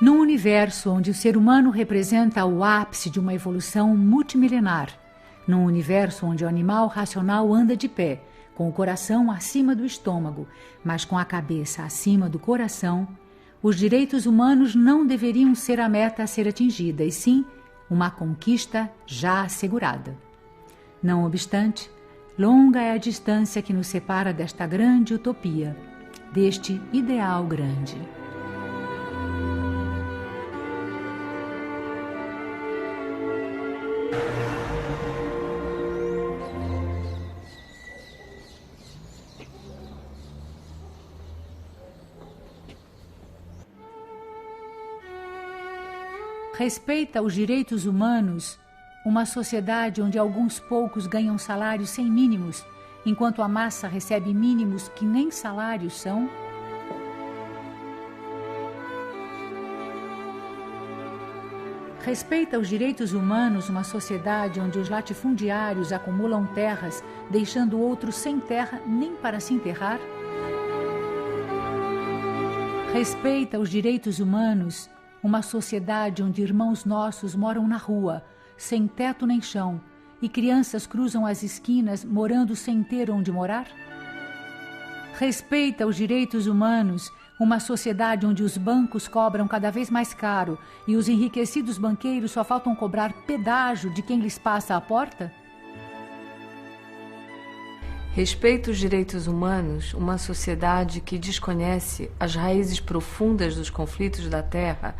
Num universo onde o ser humano representa o ápice de uma evolução multimilenar, num universo onde o animal racional anda de pé, com o coração acima do estômago, mas com a cabeça acima do coração, os direitos humanos não deveriam ser a meta a ser atingida, e sim uma conquista já assegurada. Não obstante, longa é a distância que nos separa desta grande utopia, deste ideal grande. Respeita os direitos humanos uma sociedade onde alguns poucos ganham salários sem mínimos, enquanto a massa recebe mínimos que nem salários são? Respeita os direitos humanos uma sociedade onde os latifundiários acumulam terras, deixando outros sem terra nem para se enterrar? Respeita os direitos humanos uma sociedade onde irmãos nossos moram na rua, sem teto nem chão, e crianças cruzam as esquinas morando sem ter onde morar? Respeita os direitos humanos uma sociedade onde os bancos cobram cada vez mais caro e os enriquecidos banqueiros só faltam cobrar pedágio de quem lhes passa à porta? Respeita os direitos humanos uma sociedade que desconhece as raízes profundas dos conflitos da Terra,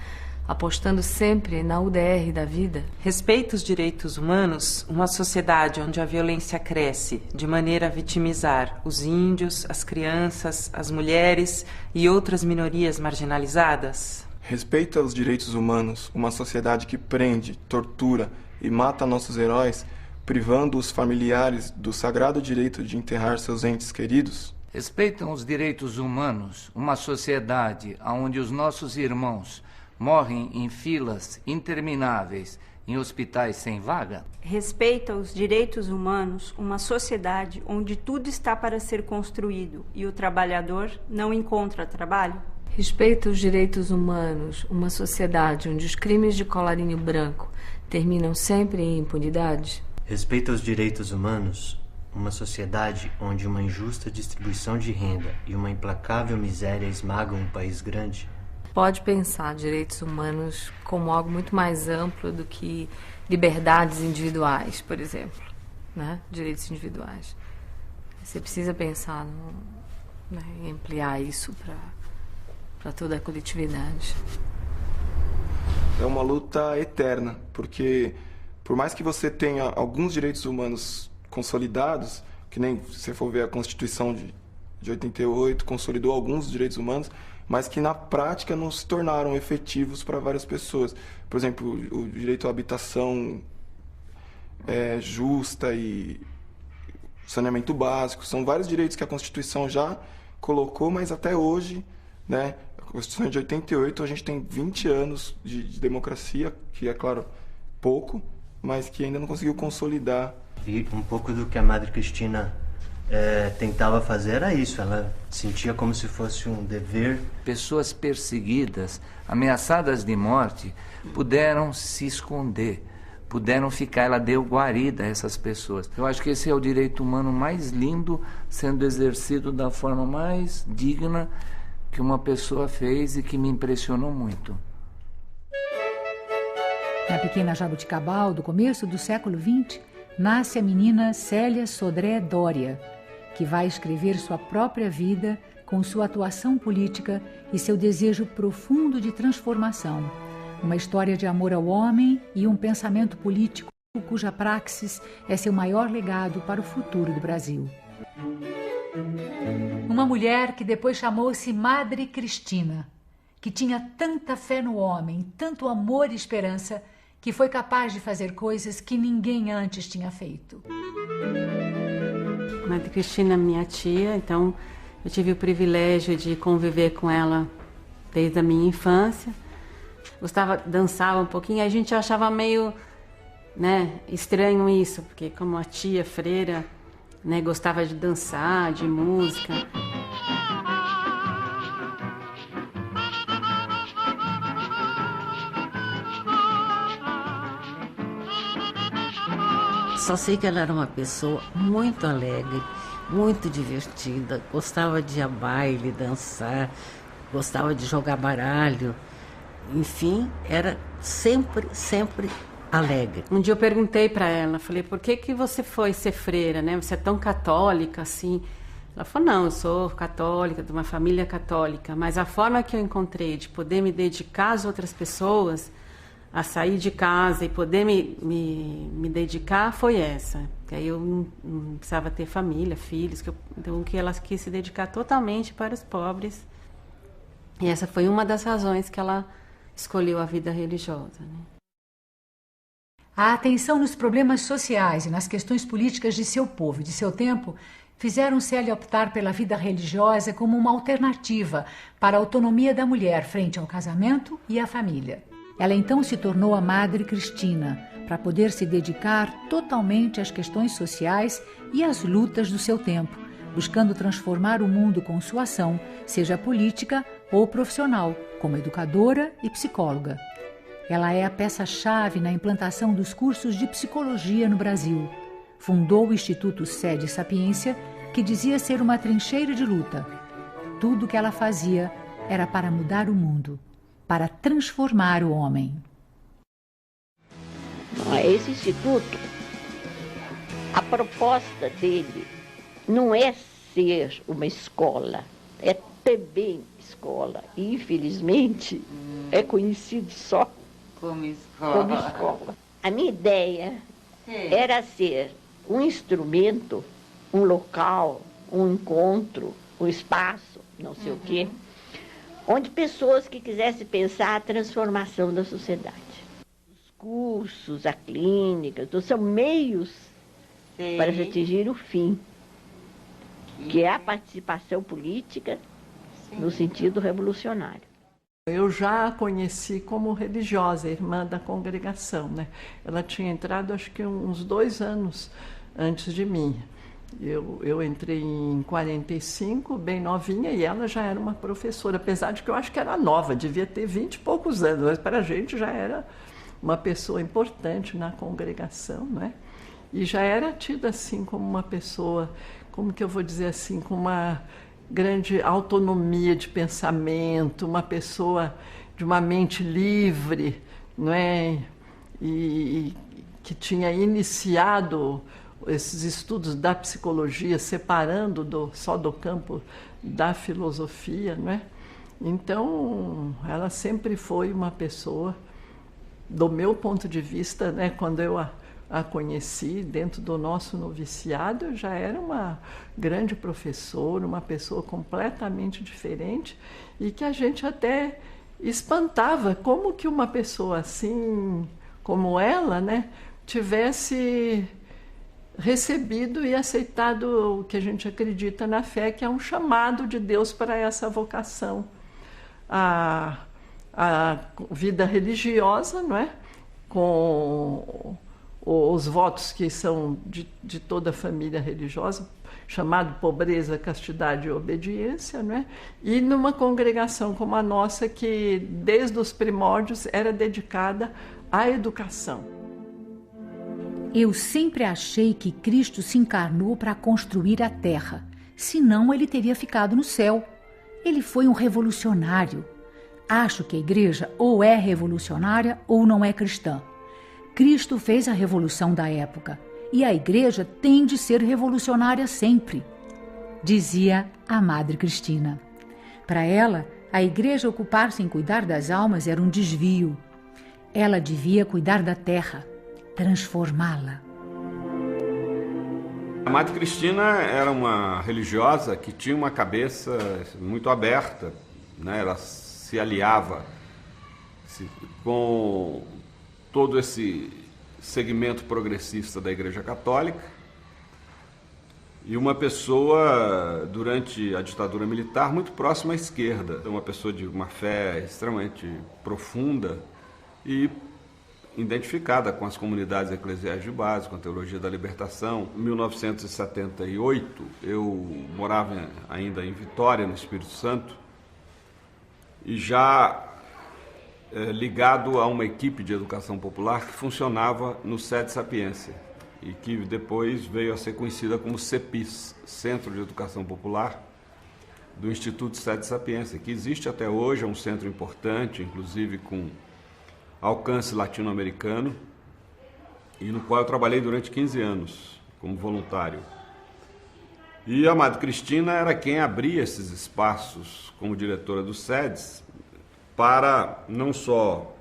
apostando sempre na UDR da vida? Respeita os direitos humanos uma sociedade onde a violência cresce de maneira a vitimizar os índios, as crianças, as mulheres e outras minorias marginalizadas? Respeita os direitos humanos uma sociedade que prende, tortura e mata nossos heróis, privando os familiares do sagrado direito de enterrar seus entes queridos? Respeitam os direitos humanos uma sociedade onde os nossos irmãos morrem em filas intermináveis em hospitais sem vaga? Respeita os direitos humanos uma sociedade onde tudo está para ser construído e o trabalhador não encontra trabalho? Respeita os direitos humanos uma sociedade onde os crimes de colarinho branco terminam sempre em impunidade? Respeita os direitos humanos uma sociedade onde uma injusta distribuição de renda e uma implacável miséria esmagam um país grande? Pode pensar direitos humanos como algo muito mais amplo do que liberdades individuais, por exemplo, né? Direitos individuais. Você precisa pensar em ampliar isso para toda a coletividade. É uma luta eterna, porque por mais que você tenha alguns direitos humanos consolidados, que nem se você for ver a Constituição de 88, consolidou alguns direitos humanos, mas que na prática não se tornaram efetivos para várias pessoas. Por exemplo, o direito à habitação justa e saneamento básico, são vários direitos que a Constituição já colocou, mas até hoje, né, a Constituição de 88, a gente tem 20 anos de democracia, que é, claro, pouco, mas que ainda não conseguiu consolidar. E um pouco do que a Madre Cristina tentava fazer era isso, ela sentia como se fosse um dever. Pessoas perseguidas, ameaçadas de morte, puderam se esconder, puderam ficar, ela deu guarida a essas pessoas. Eu acho que esse é o direito humano mais lindo, sendo exercido da forma mais digna que uma pessoa fez e que me impressionou muito. Na pequena Jabuticabal do começo do século XX, nasce a menina Célia Sodré Dória, que vai escrever sua própria vida com sua atuação política e seu desejo profundo de transformação. Uma história de amor ao homem e um pensamento político cuja praxis é seu maior legado para o futuro do Brasil. Uma mulher que depois chamou-se Madre Cristina, que tinha tanta fé no homem, tanto amor e esperança, que foi capaz de fazer coisas que ninguém antes tinha feito. Madre Cristina é minha tia, então eu tive o privilégio de conviver com ela desde a minha infância. Dançava um pouquinho, a gente achava meio, estranho isso, porque como a tia freira, gostava de dançar, de música. Só sei que ela era uma pessoa muito alegre, muito divertida, gostava de ir a baile, dançar, gostava de jogar baralho. Enfim, era sempre alegre. Um dia eu perguntei para ela, falei, por que você foi ser freira, né? Você é tão católica assim. Ela falou, não, eu sou católica, de uma família católica, mas a forma que eu encontrei de poder me dedicar às outras pessoas, a sair de casa e poder me dedicar foi essa. Que aí eu não precisava ter família, filhos, então que ela quis se dedicar totalmente para os pobres. E essa foi uma das razões que ela escolheu a vida religiosa, né? A atenção nos problemas sociais e nas questões políticas de seu povo e de seu tempo fizeram Célia optar pela vida religiosa como uma alternativa para a autonomia da mulher frente ao casamento e à família. Ela então se tornou a Madre Cristina, para poder se dedicar totalmente às questões sociais e às lutas do seu tempo, buscando transformar o mundo com sua ação, seja política ou profissional, como educadora e psicóloga. Ela é a peça-chave na implantação dos cursos de psicologia no Brasil. Fundou o Instituto Sede Sapiência, que dizia ser uma trincheira de luta. Tudo o que ela fazia era para mudar o mundo, para transformar o homem. Esse instituto, a proposta dele não é ser uma escola, é também escola. E, infelizmente, é conhecido só como escola. A minha ideia era ser um instrumento, um local, um encontro, um espaço, não sei o quê, onde pessoas que quisessem pensar a transformação da sociedade. Os cursos, a clínica, são meios para se atingir o fim, que é a participação política no sentido revolucionário. Eu já a conheci como religiosa, irmã da congregação, né? Ela tinha entrado acho que uns 2 anos antes de mim. Eu entrei em 45, bem novinha, e ela já era uma professora, apesar de que eu acho que era nova, devia ter 20 e poucos anos, mas para a gente já era uma pessoa importante na congregação, né? E já era tida assim como uma pessoa, como que eu vou dizer assim, com uma grande autonomia de pensamento, uma pessoa de uma mente livre, não é? E que tinha iniciado esses estudos da psicologia, separando só do campo da filosofia, não é? Então, ela sempre foi uma pessoa, do meu ponto de vista, né, quando eu a conheci dentro do nosso noviciado, eu já era uma grande professora, uma pessoa completamente diferente e que a gente até espantava como que uma pessoa assim como ela, né, tivesse recebido e aceitado o que a gente acredita na fé, que é um chamado de Deus para essa vocação. A vida religiosa, não é? Com os votos que são de toda a família religiosa, chamado pobreza, castidade e obediência, não é? E numa congregação como a nossa, que desde os primórdios era dedicada à educação. Eu sempre achei que Cristo se encarnou para construir a terra, senão ele teria ficado no céu. Ele foi um revolucionário. Acho que a igreja ou é revolucionária ou não é cristã. Cristo fez a revolução da época e a igreja tem de ser revolucionária sempre, dizia a Madre Cristina. Para ela, a igreja ocupar-se em cuidar das almas era um desvio. Ela devia cuidar da terra, transformá-la. A Madre Cristina era uma religiosa que tinha uma cabeça muito aberta, né? Ela se aliava com todo esse segmento progressista da Igreja Católica, e uma pessoa, durante a ditadura militar, muito próxima à esquerda, uma pessoa de uma fé extremamente profunda e identificada com as comunidades eclesiais de base, com a teologia da libertação. Em 1978, eu morava ainda em Vitória, no Espírito Santo, e já ligado a uma equipe de educação popular que funcionava no Sede Sapiência. e que depois veio a ser conhecida como CEPIS, Centro de Educação Popular, do Instituto Sede Sapiência, que existe até hoje, é um centro importante, inclusive com alcance latino-americano, e no qual eu trabalhei durante 15 anos como voluntário. E a Madre Cristina era quem abria esses espaços como diretora do SEDES para não só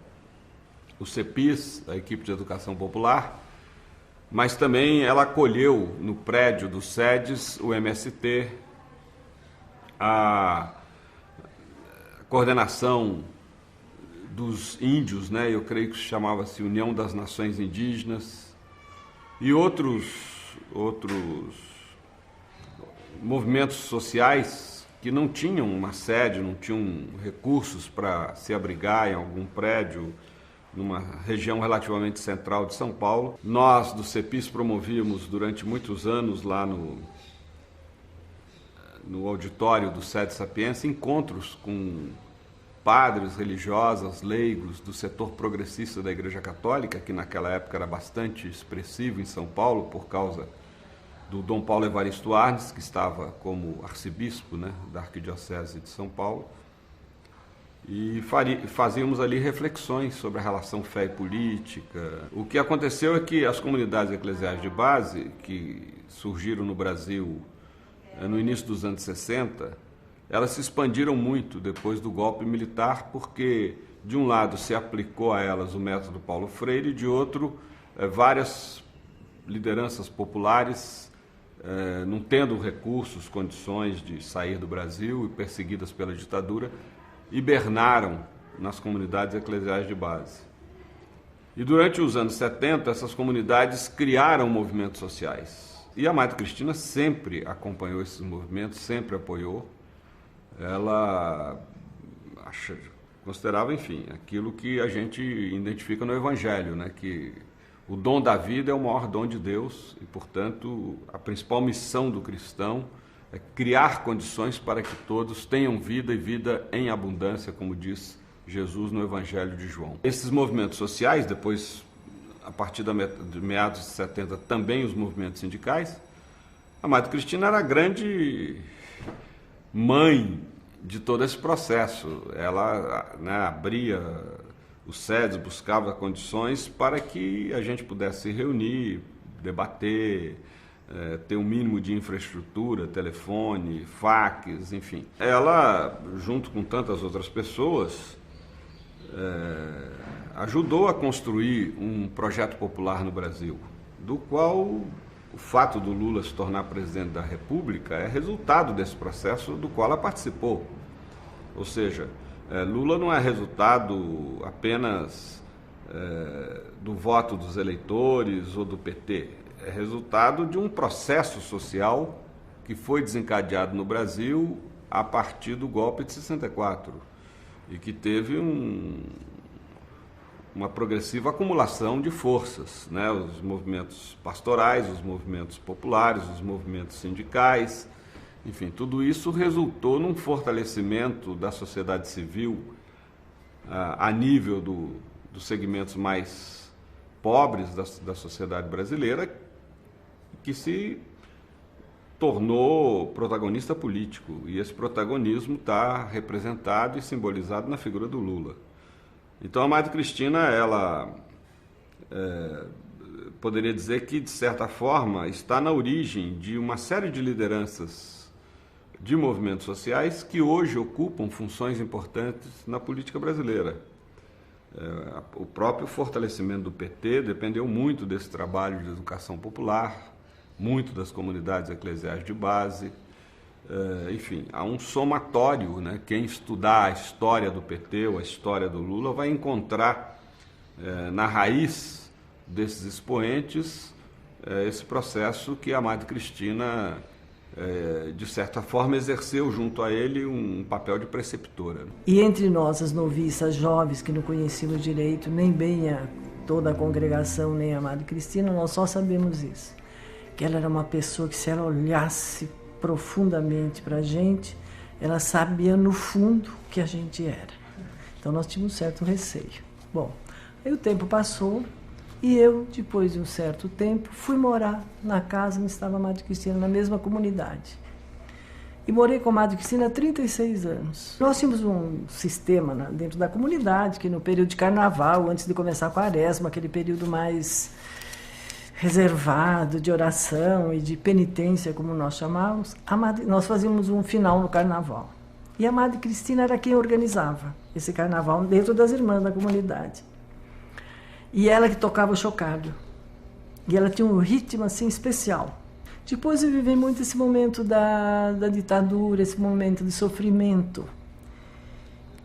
o CEPIS, a equipe de educação popular, mas também ela acolheu no prédio do SEDES o MST, a coordenação dos índios, né? Eu creio que chamava-se União das Nações Indígenas, e outros movimentos sociais que não tinham uma sede, não tinham recursos para se abrigar em algum prédio, numa região relativamente central de São Paulo. Nós, do CEPIS, promovíamos durante muitos anos lá no auditório do Sede Sapiência encontros com padres, religiosas, leigos do setor progressista da Igreja Católica, que naquela época era bastante expressivo em São Paulo por causa do Dom Paulo Evaristo Arnes, que estava como arcebispo, né, da Arquidiocese de São Paulo. E fazíamos ali reflexões sobre a relação fé e política. O que aconteceu é que as comunidades eclesiais de base, que surgiram no Brasil no início dos anos 60, elas se expandiram muito depois do golpe militar, porque, de um lado, se aplicou a elas o método Paulo Freire, e de outro, várias lideranças populares, não tendo recursos, condições de sair do Brasil e perseguidas pela ditadura, hibernaram nas comunidades eclesiais de base. E durante os anos 70, essas comunidades criaram movimentos sociais. E a Madre Cristina sempre acompanhou esses movimentos, sempre apoiou. Ela considerava, enfim, aquilo que a gente identifica no Evangelho, né? Que o dom da vida é o maior dom de Deus e, portanto, a principal missão do cristão é criar condições para que todos tenham vida e vida em abundância, como diz Jesus no Evangelho de João. Esses movimentos sociais, depois, a partir de meados de 70, também os movimentos sindicais, a Madre Cristina era a grande mãe de todo esse processo. Ela, né, abria os SEDES, buscava condições para que a gente pudesse se reunir, debater, ter um mínimo de infraestrutura, telefone, fax, enfim. Ela, junto com tantas outras pessoas, ajudou a construir um projeto popular no Brasil, do qual o fato do Lula se tornar presidente da República é resultado desse processo do qual ela participou. Ou seja, Lula não é resultado apenas do voto dos eleitores ou do PT, é resultado de um processo social que foi desencadeado no Brasil a partir do golpe de 64 e que teve uma progressiva acumulação de forças, né? Os movimentos pastorais, os movimentos populares, os movimentos sindicais, enfim, tudo isso resultou num fortalecimento da sociedade civil a nível dos segmentos mais pobres da sociedade brasileira, que se tornou protagonista político, e esse protagonismo está representado e simbolizado na figura do Lula. Então a Madre Cristina, ela poderia dizer que, de certa forma, está na origem de uma série de lideranças de movimentos sociais que hoje ocupam funções importantes na política brasileira. O próprio fortalecimento do PT dependeu muito desse trabalho de educação popular, muito das comunidades eclesiais de base. Enfim, há um somatório, né? Quem estudar a história do PT ou a história do Lula vai encontrar na raiz desses expoentes esse processo que a Madre Cristina, de certa forma, exerceu junto a ele um papel de preceptora. E entre nós, as noviças jovens que não conheciam o direito, nem bem toda a congregação, nem a Madre Cristina, nós só sabemos isso, que ela era uma pessoa que, se ela olhasse profundamente para a gente, ela sabia no fundo o que a gente era. Então nós tínhamos um certo receio. Bom, aí o tempo passou E eu, depois de um certo tempo, fui morar na casa onde estava a Madre Cristina, na mesma comunidade. E morei com a Madre Cristina há 36 anos. Nós tínhamos um sistema dentro da comunidade, que no período de carnaval, antes de começar a quaresma, aquele período mais reservado de oração e de penitência, como nós chamávamos, nós fazíamos um final no carnaval. E a Madre Cristina era quem organizava esse carnaval dentro das irmãs da comunidade. E ela que tocava o chocalho. E ela tinha um ritmo assim especial. Depois eu vivi muito esse momento da ditadura, esse momento de sofrimento.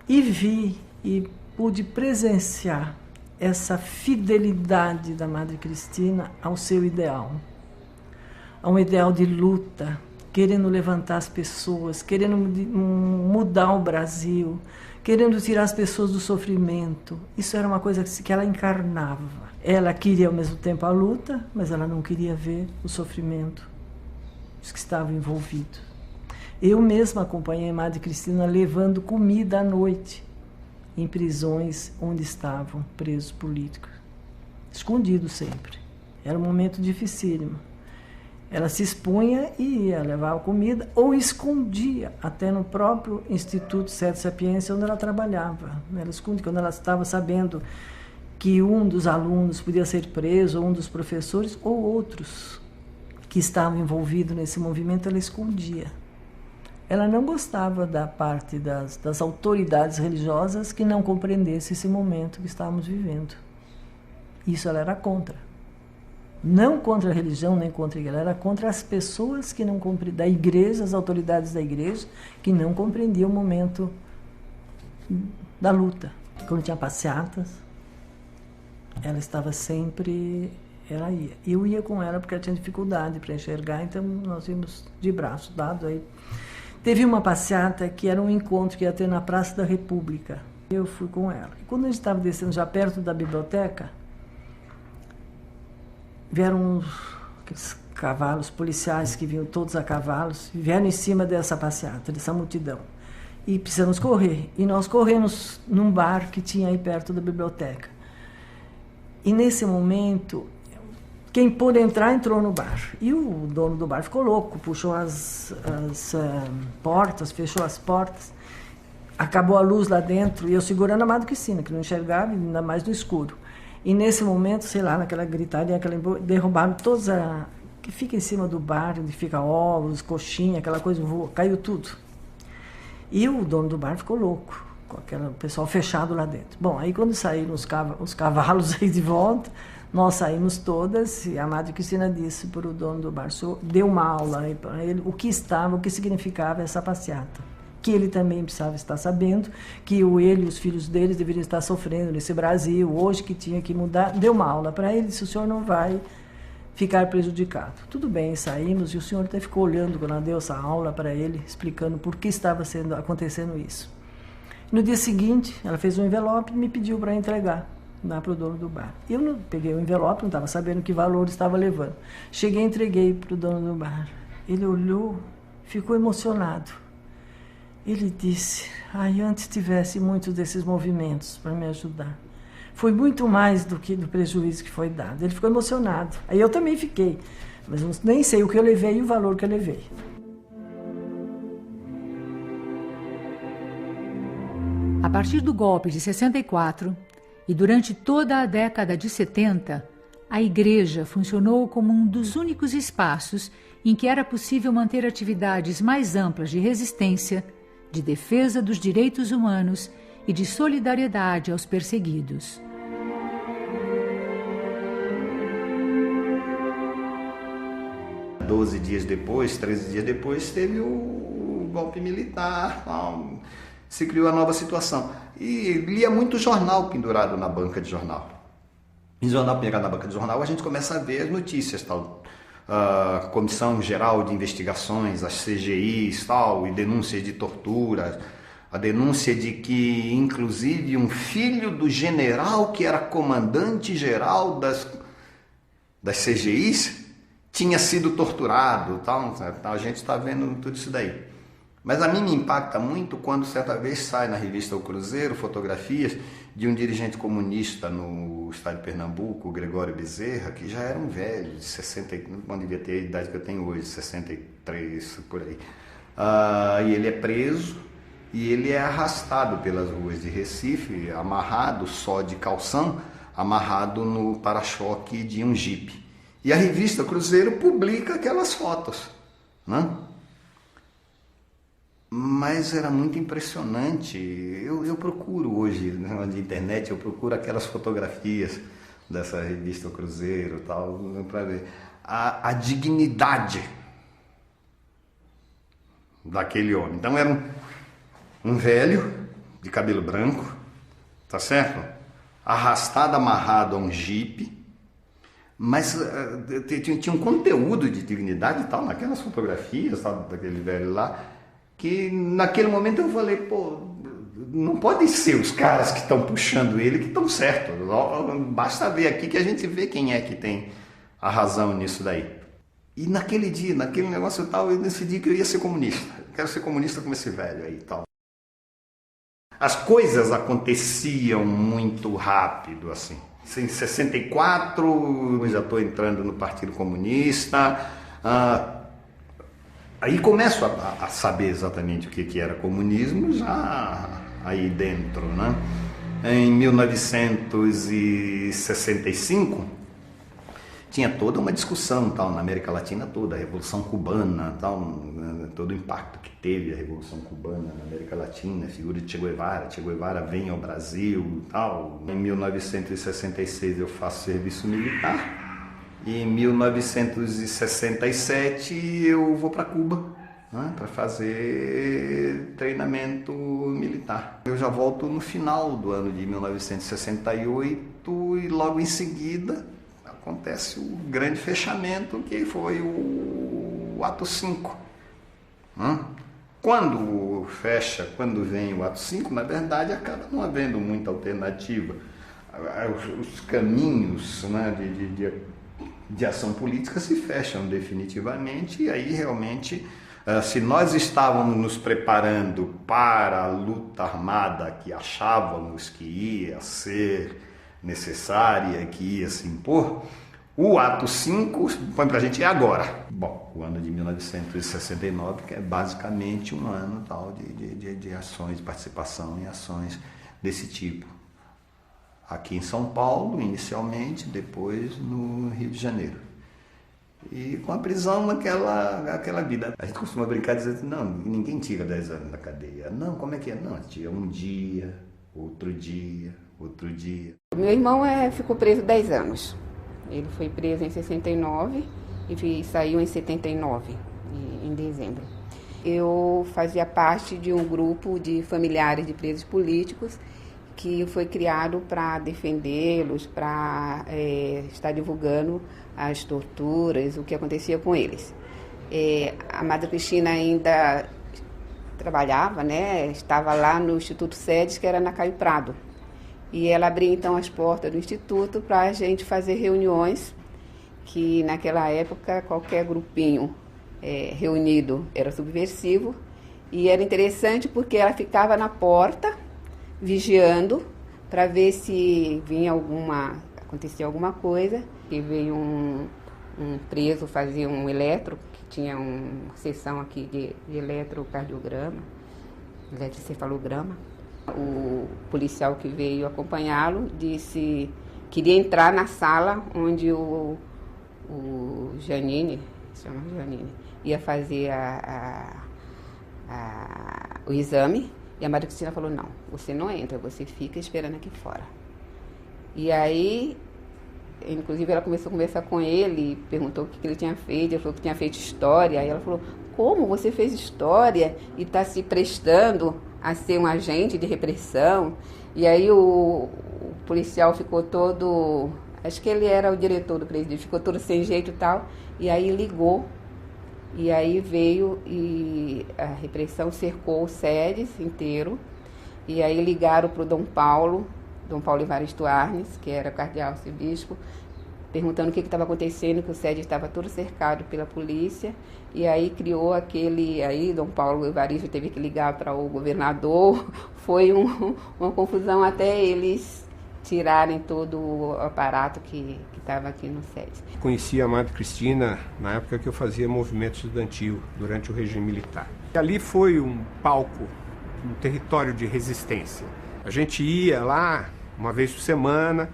E vi e pude presenciar essa fidelidade da Madre Cristina ao seu ideal. A um ideal de luta, querendo levantar as pessoas, querendo mudar o Brasil, querendo tirar as pessoas do sofrimento. Isso era uma coisa que ela encarnava. Ela queria ao mesmo tempo a luta, mas ela não queria ver o sofrimento dos que estavam envolvidos. Eu mesma acompanhei a Madre Cristina levando comida à noite em prisões onde estavam presos políticos, escondidos sempre. Era um momento dificílimo. Ela se expunha e ia levar comida ou escondia até no próprio Instituto Sede Sapiência onde ela trabalhava. Ela escondia quando ela estava sabendo que um dos alunos podia ser preso, ou um dos professores, ou outros que estavam envolvidos nesse movimento, ela escondia. Ela não gostava da parte das autoridades religiosas que não compreendesse esse momento que estávamos vivendo. Isso ela era contra. Não contra a religião, nem contra a igreja, ela era contra as pessoas que não compreendiam, da igreja, as autoridades da igreja, que não compreendiam o momento da luta. Quando tinha passeatas, ela estava sempre... Ela ia. Eu ia com ela porque ela tinha dificuldade para enxergar, então nós íamos de braço dado aí. Teve uma passeata que era um encontro que ia ter na Praça da República. Eu fui com ela. E quando a gente estava descendo já perto da biblioteca, vieram aqueles cavalos policiais que vinham todos a cavalos, vieram em cima dessa passeata, dessa multidão. E precisamos correr. E nós corremos num bar que tinha aí perto da biblioteca. E nesse momento... Quem pôde entrar, entrou no bar. E o dono do bar ficou louco, puxou as portas, fechou as portas, acabou a luz lá dentro, e eu segurando a Madre Cristina, que não enxergava, ainda mais no escuro. E nesse momento, sei lá, naquela gritaria, derrubaram todos que fica em cima do bar, onde fica ovos, coxinha, aquela coisa, caiu tudo. E o dono do bar ficou louco, com o pessoal fechado lá dentro. Bom, aí quando saíram os cavalos aí de volta, nós saímos todas e a Madre Cristina disse para o dono do bar, deu uma aula aí para ele, o que significava essa passeata. Que ele também precisava estar sabendo, que ele e os filhos deles deveriam estar sofrendo nesse Brasil, hoje que tinha que mudar. Deu uma aula para ele, disse, o senhor não vai ficar prejudicado. Tudo bem, saímos e o senhor até ficou olhando quando ela deu essa aula para ele, explicando por que estava acontecendo isso. No dia seguinte, ela fez um envelope e me pediu para entregar lá para o dono do bar. Eu não peguei o envelope, não estava sabendo que valor estava levando. Cheguei e entreguei para o dono do bar. Ele olhou, ficou emocionado. Ele disse, antes tivesse muitos desses movimentos para me ajudar. Foi muito mais do que do prejuízo que foi dado. Ele ficou emocionado. Aí eu também fiquei, mas eu nem sei o que eu levei e o valor que eu levei. A partir do golpe de 64, e durante toda a década de 70, a igreja funcionou como um dos únicos espaços em que era possível manter atividades mais amplas de resistência, de defesa dos direitos humanos e de solidariedade aos perseguidos. Doze dias depois, 13 dias depois, teve o golpe militar, se criou a nova situação. E lia muito jornal pendurado na banca de jornal. Em jornal pendurado na banca de jornal, a gente começa a ver as notícias, tal, Comissão Geral de Investigações, as CGIs, tal, e denúncias de tortura, a denúncia de que, inclusive, um filho do general que era comandante-geral das CGIs tinha sido torturado, tal. A gente está vendo tudo isso daí. Mas a mim me impacta muito quando certa vez sai na revista O Cruzeiro fotografias de um dirigente comunista no estado de Pernambuco, o Gregório Bezerra, que já era um velho, de 60, não devia ter a idade que eu tenho hoje, 63, por aí. E ele é preso e ele é arrastado pelas ruas de Recife, amarrado só de calção, amarrado no para-choque de um jipe. E a revista Cruzeiro publica aquelas fotos, né? Mas era muito impressionante. Eu procuro hoje, na internet, eu procuro aquelas fotografias dessa revista Cruzeiro, tal, para ver a dignidade daquele homem. Então era um velho de cabelo branco, tá certo? Arrastado, amarrado a um jipe, mas tinha um conteúdo de dignidade e tal naquelas fotografias, tal, daquele velho lá, que naquele momento eu falei, pô, não podem ser os caras que estão puxando ele que estão certos. Basta ver aqui que a gente vê quem é que tem a razão nisso daí. E naquele dia, naquele negócio tal, eu decidi que eu ia ser comunista. Eu quero ser comunista como esse velho aí e tal. As coisas aconteciam muito rápido, assim. Em 64, eu já estou entrando no Partido Comunista. Aí começo a saber exatamente o que era comunismo já aí dentro, né? Em 1965 tinha toda uma discussão tal na América Latina toda, a Revolução Cubana, tal, todo o impacto que teve a Revolução Cubana na América Latina, a figura de Che Guevara vem ao Brasil, tal. Em 1966 eu faço serviço militar. E em 1967 eu vou para Cuba, né, para fazer treinamento militar. Eu já volto no final do ano de 1968 e logo em seguida acontece o grande fechamento, que foi o ato 5. Quando fecha, quando vem o ato 5, na verdade acaba não havendo muita alternativa. Os caminhos, né, de ação política se fecham definitivamente, e aí realmente, se nós estávamos nos preparando para a luta armada que achávamos que ia ser necessária, que ia se impor, o ato 5 põe para a gente agora. Bom, o ano de 1969, que é basicamente um ano tal de ações, de participação em ações desse tipo. Aqui em São Paulo, inicialmente, depois no Rio de Janeiro. E com a prisão, aquela vida. A gente costuma brincar dizendo, não, ninguém tira 10 anos da cadeia. Não, como é que é? Não, tira um dia, outro dia, outro dia. Meu irmão ficou preso 10 anos. Ele foi preso em 69 e saiu em 79, em dezembro. Eu fazia parte de um grupo de familiares de presos políticos que foi criado para defendê-los, para estar divulgando as torturas, o que acontecia com eles. A Madre Cristina ainda trabalhava, né? Estava lá no Instituto SEDES, que era na Caio Prado. E ela abria então as portas do Instituto para a gente fazer reuniões, que naquela época qualquer grupinho reunido era subversivo. E era interessante porque ela ficava na porta, vigiando para ver se acontecia alguma coisa. E veio um preso fazer um eletro, que tinha uma sessão aqui de eletrocardiograma, eletrocefalograma. O policial que veio acompanhá-lo queria entrar na sala onde o Janine, ia fazer o exame. E a Maria Cristina falou, não, você não entra, você fica esperando aqui fora. E aí, inclusive, ela começou a conversar com ele, perguntou o que ele tinha feito, ele falou que tinha feito história. Aí ela falou, como você fez história e está se prestando a ser um agente de repressão? E aí o policial ficou todo, acho que ele era o diretor do presídio, ficou todo sem jeito e tal, e aí ligou. E aí veio e a repressão cercou o SEDES inteiro. E aí ligaram para o Dom Paulo Evaristo Arnes, que era cardeal arcebispo, perguntando o que estava acontecendo, que o SED estava todo cercado pela polícia, e aí criou aí Dom Paulo Evaristo teve que ligar para o governador, foi uma confusão até eles tirarem todo o aparato que estava aqui no SED. Conheci a Madre Cristina na época que eu fazia movimento estudantil durante o regime militar. E ali foi um palco, um território de resistência. A gente ia lá uma vez por semana.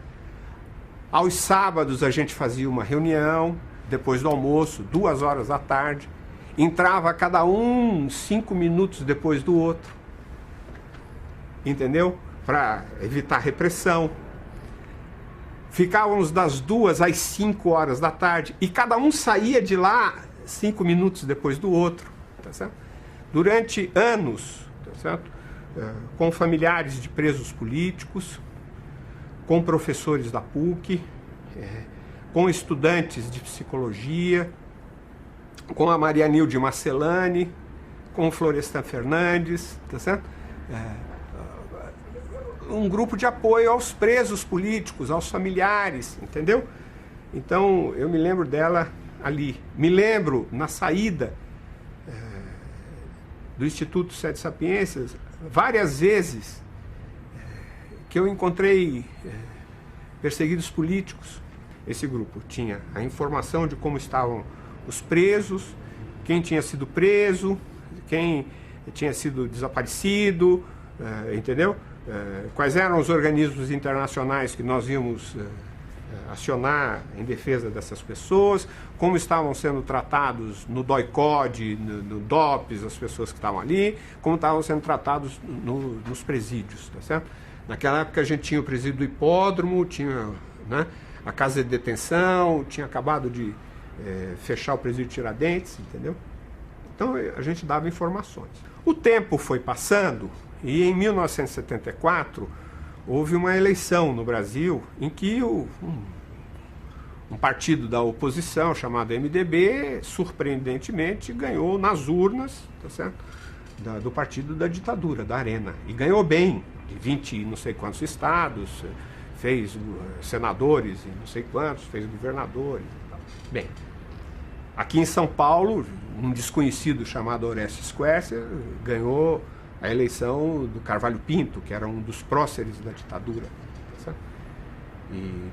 Aos sábados a gente fazia uma reunião, depois do almoço, 2 horas da tarde. Entrava cada um 5 minutos depois do outro. Entendeu? Para evitar repressão. Ficávamos das 2 às 5 horas da tarde e cada um saía de lá 5 minutos depois do outro. Tá certo? Durante anos, tá certo? Com familiares de presos políticos, com professores da PUC, com estudantes de psicologia, com a Maria Nilde Marcelani, com o Florestan Fernandes, tá certo? Um grupo de apoio aos presos políticos, aos familiares, entendeu? Então, eu me lembro dela ali. Me lembro, na saída do Instituto Sede Sapiências, várias vezes que eu encontrei perseguidos políticos. Esse grupo tinha a informação de como estavam os presos, quem tinha sido preso, quem tinha sido desaparecido, entendeu? Quais eram os organismos internacionais que nós íamos acionar em defesa dessas pessoas, como estavam sendo tratados no DOI-CODE, no DOPS, as pessoas que estavam ali, como estavam sendo tratados nos presídios, tá certo? Naquela época a gente tinha o presídio do Hipódromo, tinha, né, a casa de detenção, tinha acabado de fechar o presídio Tiradentes, entendeu? Então a gente dava informações. O tempo foi passando e em 1974 houve uma eleição no Brasil em que um partido da oposição chamado MDB, surpreendentemente, ganhou nas urnas, tá certo? Do partido da ditadura, da Arena. E ganhou bem, de 20 e não sei quantos estados, fez senadores e não sei quantos, fez governadores e tal. Bem, aqui em São Paulo, um desconhecido chamado Orestes Quercia ganhou a eleição do Carvalho Pinto, que era um dos próceres da ditadura. Tá certo?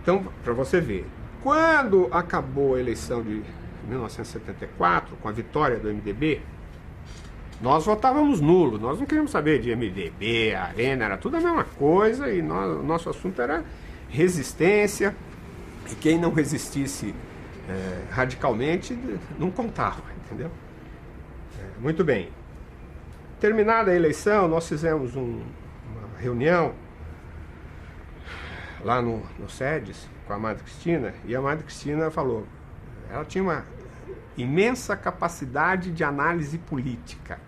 Então, para você ver, quando acabou a eleição de 1974, com a vitória do MDB, nós votávamos nulo, nós não queríamos saber de MDB, Arena, era tudo a mesma coisa e o nosso assunto era resistência, e quem não resistisse radicalmente não contava, entendeu? Muito bem. Terminada a eleição, nós fizemos uma reunião lá no SEDES com a Madre Cristina, e a Madre Cristina falou, ela tinha uma imensa capacidade de análise política,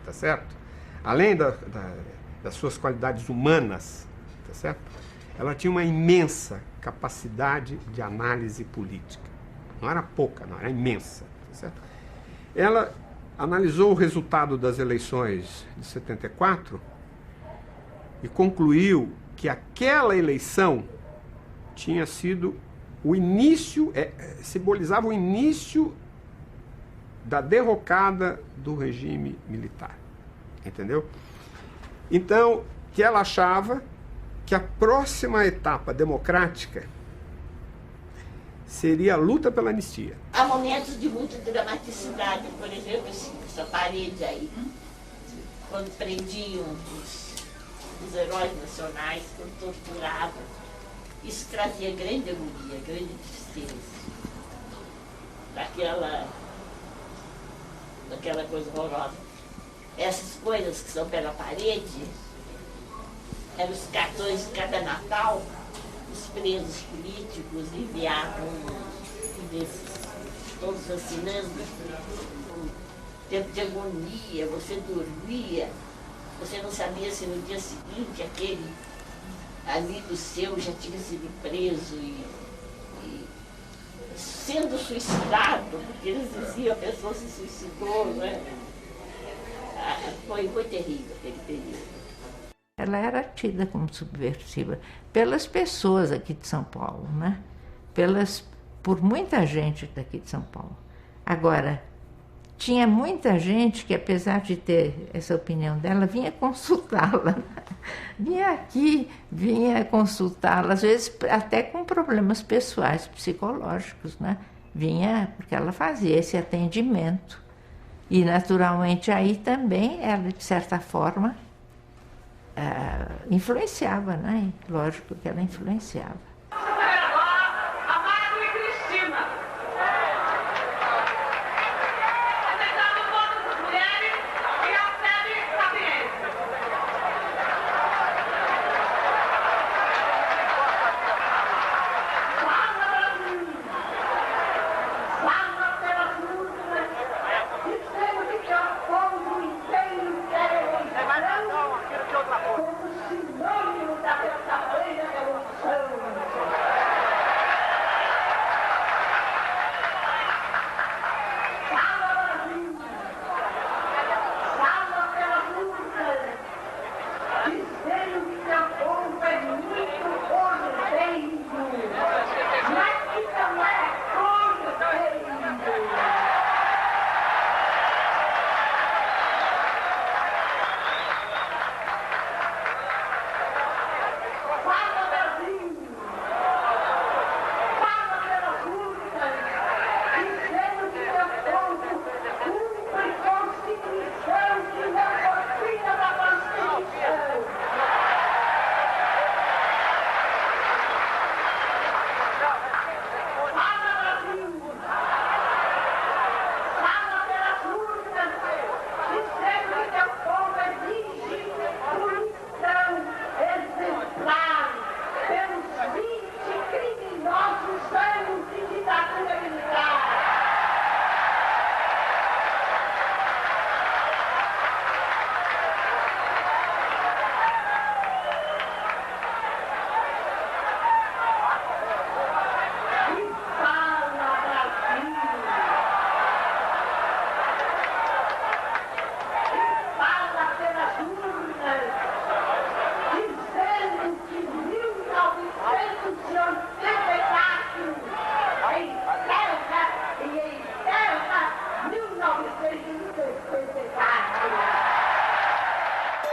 tá certo? Além das suas qualidades humanas, tá certo? Ela tinha uma imensa capacidade de análise política. Não era pouca, não, era imensa, tá certo? Ela analisou o resultado das eleições de 74 e concluiu que aquela eleição tinha sido o início, simbolizava o início da derrocada do regime militar, entendeu? Então, que ela achava que a próxima etapa democrática seria a luta pela anistia. Há momentos de muita dramaticidade, por exemplo, essa parede aí, quando prendiam os heróis nacionais, quando torturavam. Isso trazia grande agonia, grande tristeza. Daquela coisa horrorosa. Essas coisas que são pela parede, eram os cartões de cada Natal, os presos políticos enviavam desses, todos assinando, tempo de agonia, você dormia, você não sabia se no dia seguinte aquele amigo seu já tinha sido preso e sendo suicidado, porque eles diziam que a pessoa se suicidou, né? Foi terrível aquele período. Ela era tida como subversiva pelas pessoas aqui de São Paulo, né? por muita gente daqui de São Paulo. Agora, tinha muita gente que, apesar de ter essa opinião dela, vinha consultá-la. Vinha aqui, vinha consultá-la, às vezes até com problemas pessoais, psicológicos, né? Vinha, porque ela fazia esse atendimento. E, naturalmente, aí também ela, de certa forma, influenciava, né? Lógico que ela influenciava.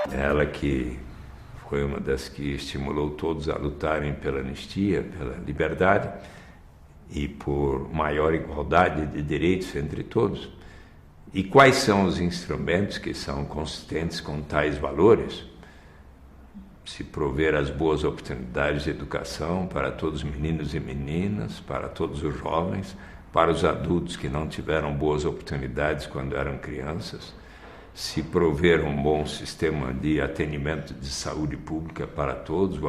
Ela que foi uma das que estimulou todos a lutarem pela anistia, pela liberdade e por maior igualdade de direitos entre todos. E quais são os instrumentos que são consistentes com tais valores? Se prover as boas oportunidades de educação para todos os meninos e meninas, para todos os jovens, para os adultos que não tiveram boas oportunidades quando eram crianças, se prover um bom sistema de atendimento de saúde pública para todos,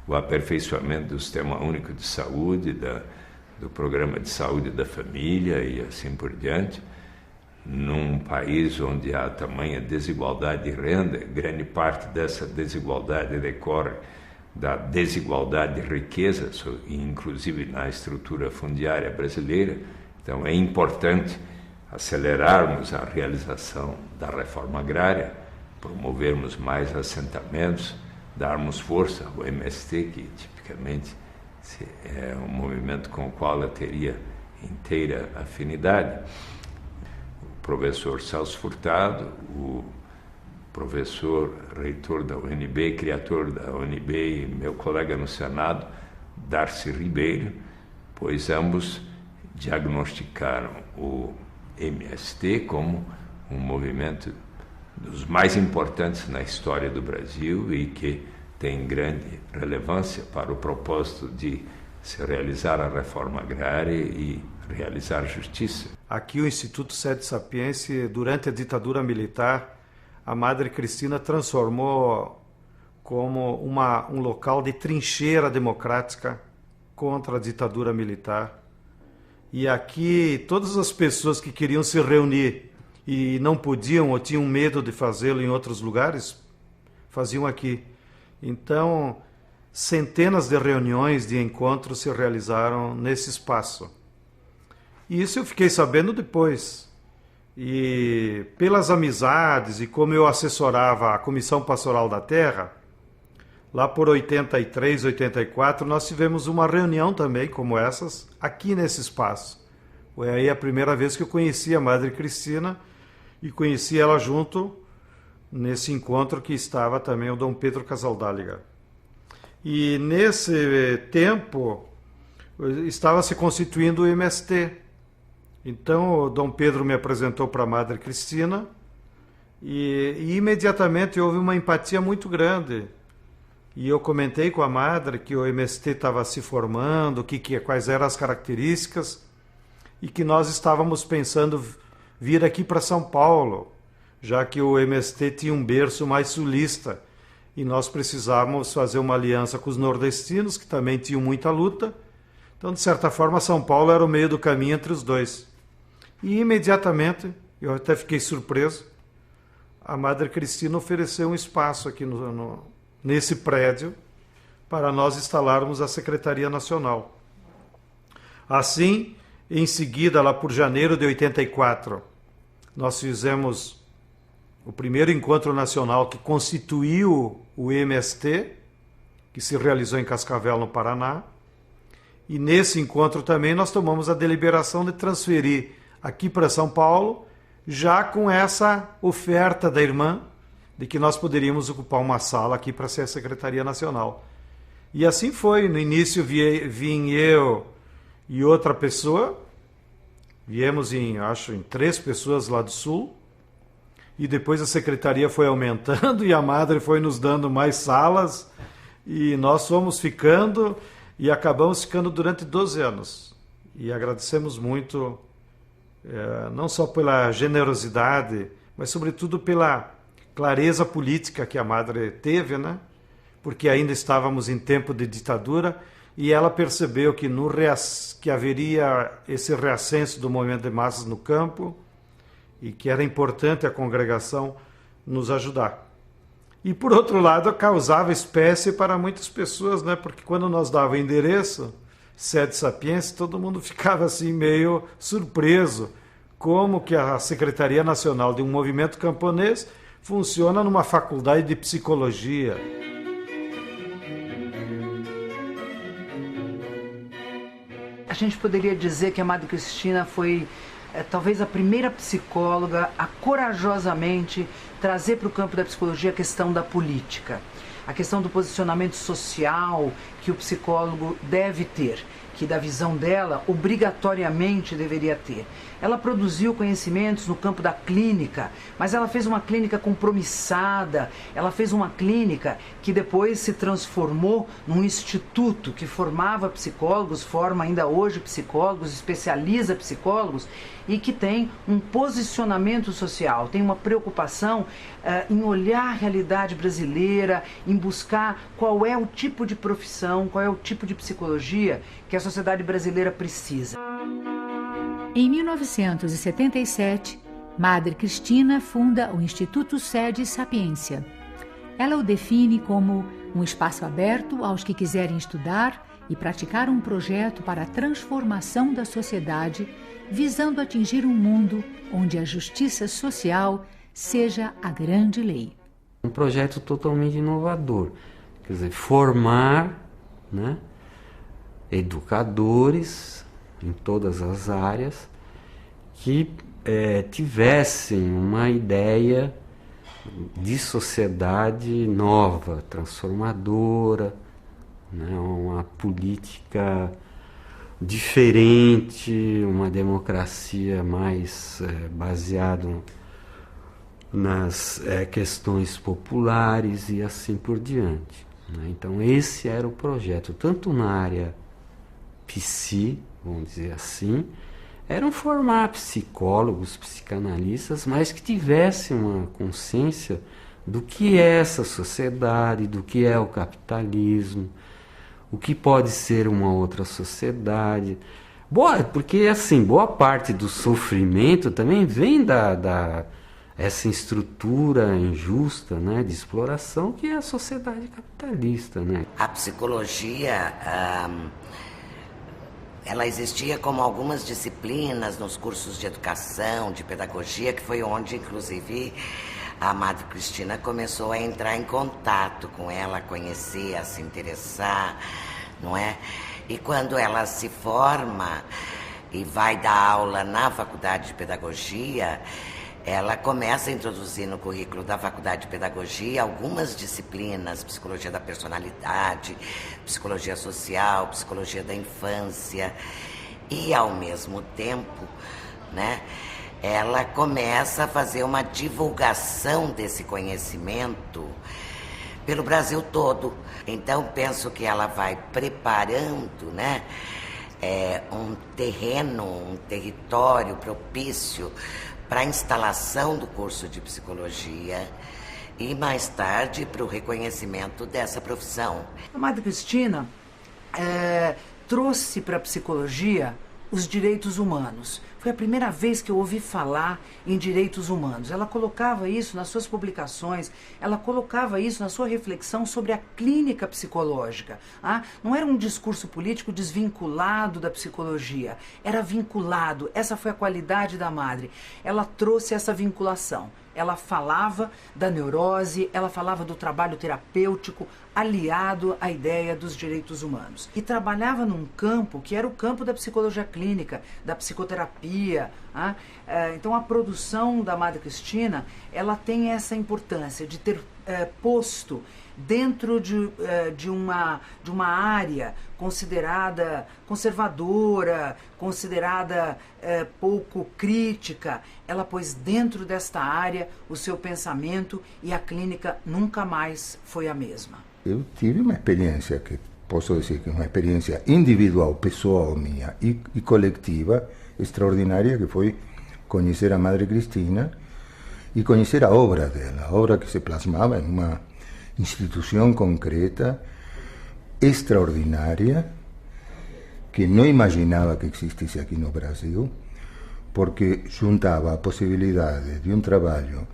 o aperfeiçoamento do Sistema Único de Saúde, do Programa de Saúde da Família e assim por diante. Num país onde há tamanha desigualdade de renda, grande parte dessa desigualdade decorre da desigualdade de riqueza, inclusive na estrutura fundiária brasileira. Então é importante acelerarmos a realização da reforma agrária, promovermos mais assentamentos, darmos força ao MST, que tipicamente é um movimento com o qual eu teria inteira afinidade. O professor Celso Furtado, o professor reitor da UNB, criador da UNB e meu colega no Senado, Darcy Ribeiro, pois ambos diagnosticaram o MST como um movimento dos mais importantes na história do Brasil e que tem grande relevância para o propósito de se realizar a reforma agrária e realizar justiça. Aqui o Instituto Sede Sapiense, durante a ditadura militar, a Madre Cristina transformou como um local de trincheira democrática contra a ditadura militar. E aqui todas as pessoas que queriam se reunir e não podiam ou tinham medo de fazê-lo em outros lugares, faziam aqui. Então, centenas de reuniões, de encontros se realizaram nesse espaço. E isso eu fiquei sabendo depois. E pelas amizades e como eu assessorava a Comissão Pastoral da Terra, lá por 83, 84, nós tivemos uma reunião também, como essas, aqui nesse espaço. Foi aí a primeira vez que eu conheci a Madre Cristina e conheci ela junto nesse encontro que estava também o Dom Pedro Casaldáliga. E nesse tempo estava se constituindo o MST. Então o Dom Pedro me apresentou para a Madre Cristina e imediatamente houve uma empatia muito grande. E eu comentei com a Madre que o MST estava se formando, quais eram as características e que nós estávamos pensando vir aqui para São Paulo, já que o MST tinha um berço mais sulista e nós precisávamos fazer uma aliança com os nordestinos, que também tinham muita luta. Então, de certa forma, São Paulo era o meio do caminho entre os dois. E imediatamente, eu até fiquei surpreso, a Madre Cristina ofereceu um espaço aqui nesse prédio para nós instalarmos a Secretaria Nacional. Assim, em seguida, lá por janeiro de 84, nós fizemos o primeiro encontro nacional que constituiu o MST, que se realizou em Cascavel, no Paraná. E nesse encontro também nós tomamos a deliberação de transferir aqui para São Paulo, já com essa oferta da irmã de que nós poderíamos ocupar uma sala aqui para ser a Secretaria Nacional. E assim foi. No início vim eu e outra pessoa, viemos em 3 pessoas lá do Sul, e depois a secretaria foi aumentando e a Madre foi nos dando mais salas, e nós fomos ficando e acabamos ficando durante 12 anos. E agradecemos muito, não só pela generosidade, mas sobretudo pela clareza política que a Madre teve, né? Porque ainda estávamos em tempo de ditadura, e ela percebeu que haveria esse reascenso do movimento de massas no campo e que era importante a congregação nos ajudar. E, por outro lado, causava espécie para muitas pessoas, né? Porque quando nós dava o endereço, Sede Sapiense, todo mundo ficava assim meio surpreso. Como que a Secretaria Nacional de um movimento camponês funciona numa faculdade de psicologia? A gente poderia dizer que a Madre Cristina foi talvez a primeira psicóloga a corajosamente trazer para o campo da psicologia a questão da política, a questão do posicionamento social que o psicólogo deve ter, que da visão dela obrigatoriamente deveria ter. Ela produziu conhecimentos no campo da clínica, mas ela fez uma clínica compromissada, ela fez uma clínica que depois se transformou num instituto que formava psicólogos, forma ainda hoje psicólogos, especializa psicólogos e que tem um posicionamento social, tem uma preocupação em olhar a realidade brasileira, em buscar qual é o tipo de profissão, qual é o tipo de psicologia que a sociedade brasileira precisa. Em 1977, Madre Cristina funda o Instituto Sede Sapiência. Ela o define como um espaço aberto aos que quiserem estudar e praticar um projeto para a transformação da sociedade, visando atingir um mundo onde a justiça social seja a grande lei. Um projeto totalmente inovador, quer dizer, formar, né, educadores em todas as áreas que tivessem uma ideia de sociedade nova, transformadora, né, uma política diferente, uma democracia mais baseada nas questões populares e assim por diante, né? Então esse era o projeto, tanto na área psi, vamos dizer assim, eram formar psicólogos, psicanalistas, mas que tivessem uma consciência do que é essa sociedade, do que é o capitalismo, o que pode ser uma outra sociedade. Porque assim, boa parte do sofrimento também vem essa estrutura injusta, né, de exploração que é a sociedade capitalista, né? A psicologia, ela existia como algumas disciplinas nos cursos de educação, de pedagogia, que foi onde, inclusive, a Madre Cristina começou a entrar em contato com ela, a conhecer, a se interessar, não é? E quando ela se forma e vai dar aula na Faculdade de Pedagogia, ela começa a introduzir no currículo da Faculdade de Pedagogia algumas disciplinas, psicologia da personalidade, psicologia social, psicologia da infância, e ao mesmo tempo, né, ela começa a fazer uma divulgação desse conhecimento pelo Brasil todo. Então penso que ela vai preparando, né, um terreno, um território propício para a instalação do curso de psicologia e, mais tarde, para o reconhecimento dessa profissão. A Madre Cristina trouxe para a psicologia os direitos humanos. Foi a primeira vez que eu ouvi falar em direitos humanos. Ela colocava isso nas suas publicações, ela colocava isso na sua reflexão sobre a clínica psicológica. Não era um discurso político desvinculado da psicologia, era vinculado. Essa foi a qualidade da Madre. Ela trouxe essa vinculação. Ela falava da neurose, ela falava do trabalho terapêutico aliado à ideia dos direitos humanos. E trabalhava num campo que era o campo da psicologia clínica, da psicoterapia. Então a produção da Madre Cristina, ela tem essa importância de ter posto dentro de uma área considerada conservadora, considerada pouco crítica. Ela pôs dentro desta área o seu pensamento e a clínica nunca mais foi a mesma. Eu tive uma experiência que posso dizer que é uma experiência individual, pessoal minha e coletiva, extraordinária, que foi conhecer a Madre Cristina e conhecer a obra dela, a obra que se plasmava em uma instituição concreta, extraordinária, que não imaginava que existisse aqui no Brasil, porque juntava a possibilidade de um trabalho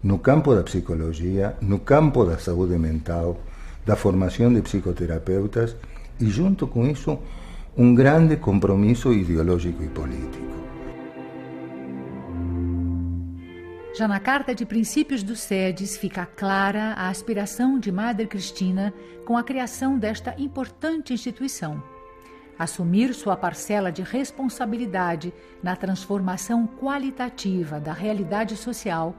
no campo da psicologia, no campo da saúde mental, da formação de psicoterapeutas e, junto com isso, um grande compromisso ideológico e político. Já na Carta de Princípios do SEDES fica clara a aspiração de Madre Cristina com a criação desta importante instituição. Assumir sua parcela de responsabilidade na transformação qualitativa da realidade social,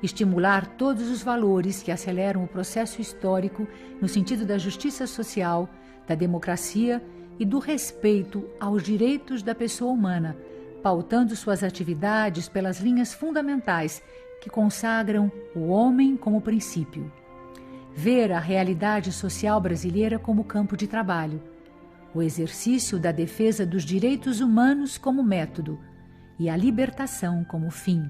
estimular todos os valores que aceleram o processo histórico no sentido da justiça social, da democracia e do respeito aos direitos da pessoa humana, pautando suas atividades pelas linhas fundamentais que consagram o homem como princípio. Ver a realidade social brasileira como campo de trabalho, o exercício da defesa dos direitos humanos como método e a libertação como fim.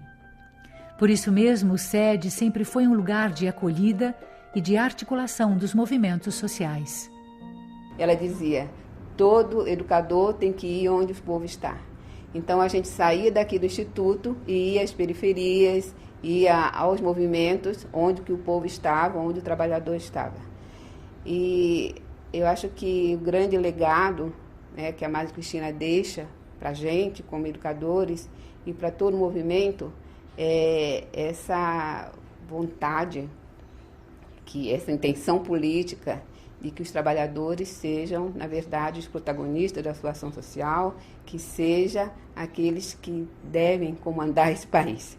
Por isso mesmo, o SEDES sempre foi um lugar de acolhida e de articulação dos movimentos sociais. Ela dizia, todo educador tem que ir onde o povo está. Então a gente saía daqui do Instituto e ia às periferias, ia aos movimentos onde que o povo estava, onde o trabalhador estava. E eu acho que o grande legado, né, que a Madre Cristina deixa para a gente, como educadores, e para todo o movimento, é essa vontade, essa intenção política de que os trabalhadores sejam, na verdade, os protagonistas da sua ação social, que sejam aqueles que devem comandar esse país.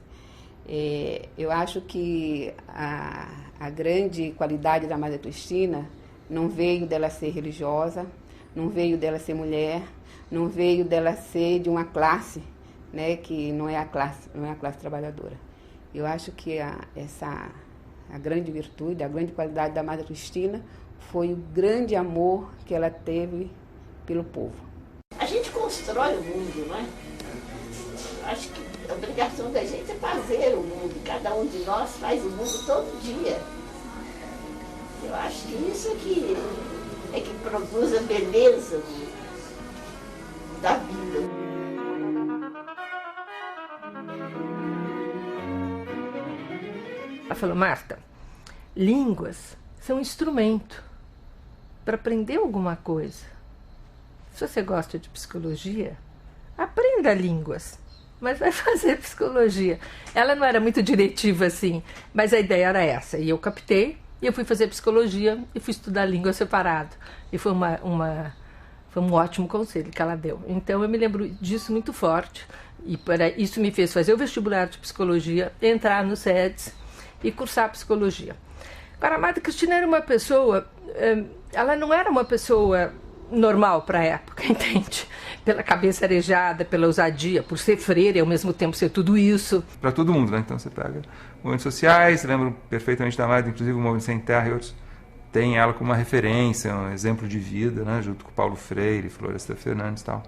Eu acho que a grande qualidade da Madre Cristina não veio dela ser religiosa, não veio dela ser mulher, não veio dela ser de uma classe, né, que não é a classe trabalhadora. Eu acho que a grande virtude, a grande qualidade da Madre Cristina foi o grande amor que ela teve pelo povo. A gente constrói o mundo, não é? Acho que a obrigação da gente é fazer o mundo. Cada um de nós faz o mundo todo dia. Eu acho que isso é que produz a beleza da vida. Ela falou, Marta, línguas são um instrumento para aprender alguma coisa. Se você gosta de psicologia, aprenda línguas, mas vai fazer psicologia. Ela não era muito diretiva assim, mas a ideia era essa. E eu captei, e eu fui fazer psicologia e fui estudar língua separado. E foi um ótimo conselho que ela deu. Então eu me lembro disso muito forte. E isso me fez fazer o vestibular de psicologia, entrar no SEDES e cursar psicologia. Agora, a Madre Cristina era uma pessoa, ela não era uma pessoa normal para a época, entende? Pela cabeça arejada, pela ousadia, por ser freira e ao mesmo tempo ser tudo isso. Para todo mundo, né? Então você pega movimentos sociais, lembro perfeitamente da Madre, inclusive o Movimento Sem Terra e outros, tem ela como uma referência, um exemplo de vida, né? Junto com Paulo Freire, Florestan Fernandes e tal.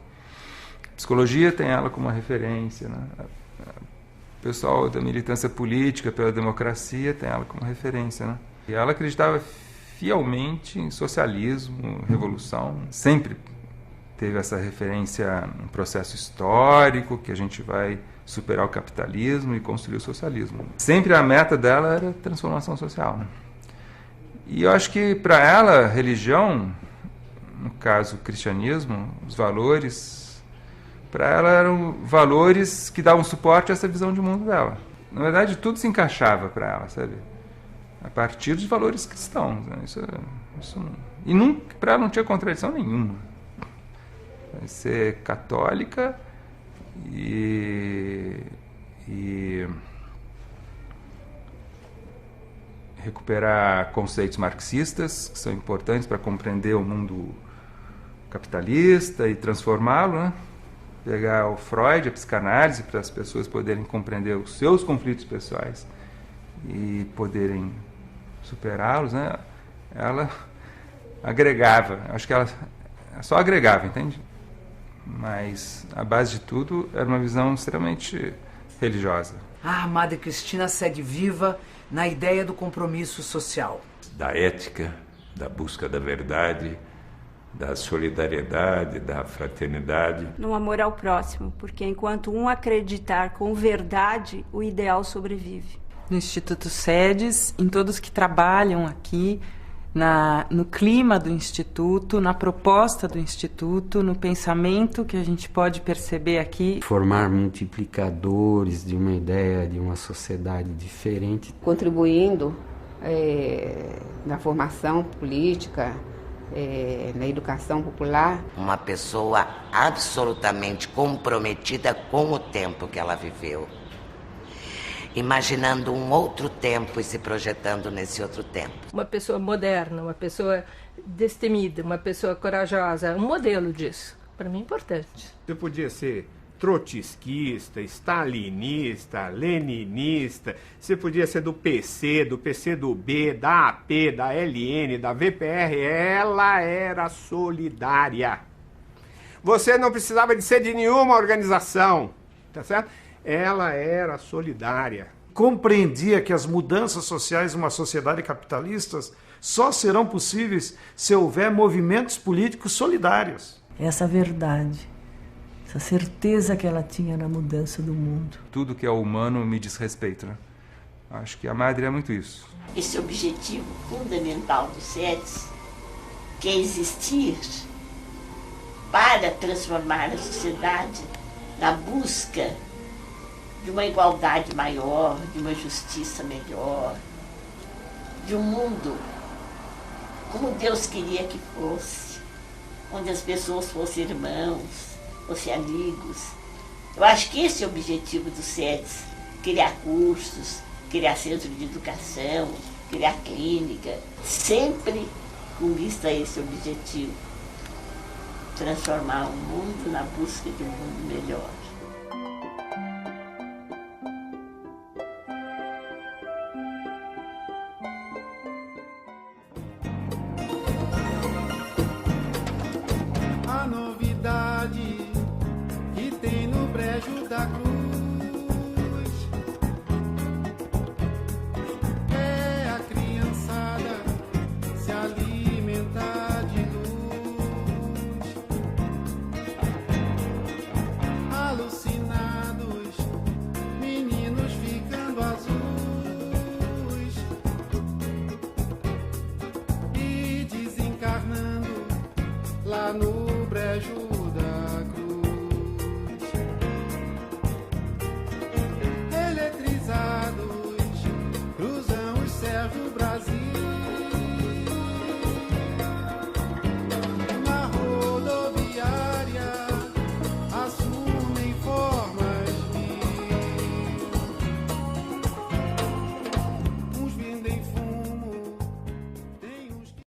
Psicologia tem ela como uma referência, né? O pessoal da militância política pela democracia tem ela como referência, né? E ela acreditava fielmente em socialismo, revolução, sempre teve essa referência no processo histórico, que a gente vai superar o capitalismo e construir o socialismo. Sempre a meta dela era transformação social, né? E eu acho que para ela, religião, no caso o cristianismo, os valores, para ela eram valores que davam suporte a essa visão de mundo dela. Na verdade, tudo se encaixava para ela, sabe? A partir dos valores cristãos, né? E para ela não tinha contradição nenhuma. Vai ser católica e recuperar conceitos marxistas que são importantes para compreender o mundo capitalista e transformá-lo, né? Pegar o Freud, a psicanálise, para as pessoas poderem compreender os seus conflitos pessoais e poderem superá-los, né? Ela agregava, acho que ela só agregava, entende? Mas a base de tudo era uma visão extremamente religiosa. A Madre Cristina segue viva na ideia do compromisso social. Da ética, da busca da verdade, da solidariedade, da fraternidade. No amor ao próximo, porque enquanto um acreditar com verdade, o ideal sobrevive. No Instituto SEDES, em todos que trabalham aqui, no clima do Instituto, na proposta do Instituto, no pensamento que a gente pode perceber aqui. Formar multiplicadores de uma ideia de uma sociedade diferente. Contribuindo na formação política, na educação popular. Uma pessoa absolutamente comprometida com o tempo que ela viveu. Imaginando um outro tempo e se projetando nesse outro tempo. Uma pessoa moderna, uma pessoa destemida, uma pessoa corajosa, um modelo disso. Para mim é importante. Você podia ser trotskista, stalinista, leninista, você podia ser do PC, do PCdoB, da AP, da LN, da VPR, ela era solidária. Você não precisava de ser de nenhuma organização, tá certo? Ela era solidária. Compreendia que as mudanças sociais numa sociedade capitalista só serão possíveis se houver movimentos políticos solidários. Essa verdade, essa certeza que ela tinha na mudança do mundo. Tudo que é humano me diz respeito, né? Acho que a Madre é muito isso. Esse objetivo fundamental do SEDES, que é existir para transformar a sociedade na busca de uma igualdade maior, de uma justiça melhor, de um mundo como Deus queria que fosse, onde as pessoas fossem irmãos, fossem amigos. Eu acho que esse é o objetivo do SEDES, criar cursos, criar centro de educação, criar clínica, sempre com vista a esse objetivo, transformar o mundo na busca de um mundo melhor. Que tem no brejo da cruz é a criançada se alimentar de luz, alucinados, meninos ficando azuis e desencarnando lá no